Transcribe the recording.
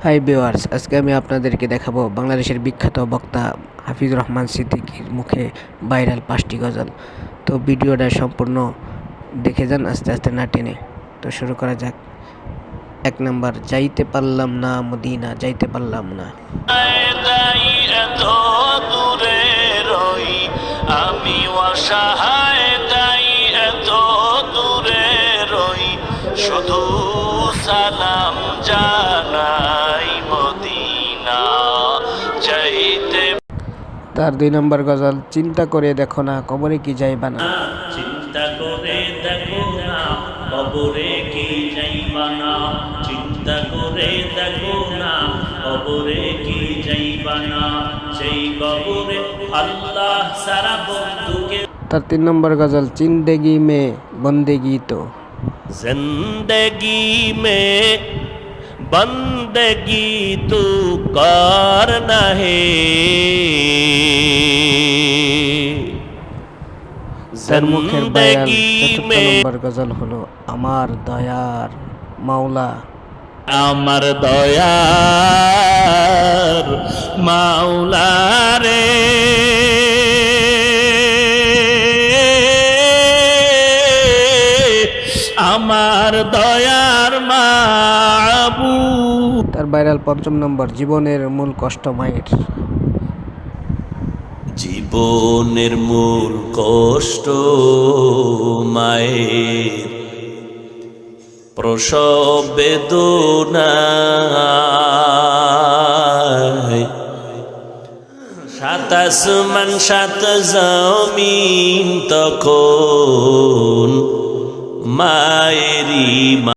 Hi viewers, আজকে আমি আপনাদেরকে দেখাবো বাংলাদেশের বিখ্যাত বক্তা হাফিজুর রহমান সিদ্দিকীর মুখে ভাইরাল 5টি গজল। তো ভিডিওটা সম্পূর্ণ দেখে যান আস্তে আস্তে না টেনে। তো শুরু করা যাক। 1 নাম্বার, যাইতে পারলাম না মদিনা, যাইতে পারলাম না। আমি অসহায় তাই এত দূরে রই, শুধু সালাম জানাই মদিনা যাইতে। তার 2 নম্বর গজল, চিন্তা করে দেখো না কবরে কি যাইবা না। চিন্তা করে দেখো না কবরে কি যাইবা না, চিন্তা করে দেখো না কবরে কি যাইবা না, সেই কবরে আল্লাহ সারা বন্ধুকে। তার 3 নম্বর গজল, জিন্দেগি মে বন্দেগি তো। जिंदगी में बंदगी तू करना है, তার মুখের ভাইরাল 4 নম্বর গজল হলো আমার দয়ার মাওলা। আমার দয়ার মাওলা রে, আমার দয়ার মাবুদ। তার ভাইরাল 5 নম্বর, জীবনের মূল কষ্ট মায়ের। জীবনের মূল কষ্ট মায়ের, প্রসব বেদনায়, 7 আসমান 7 জমিন তখন মায়েরই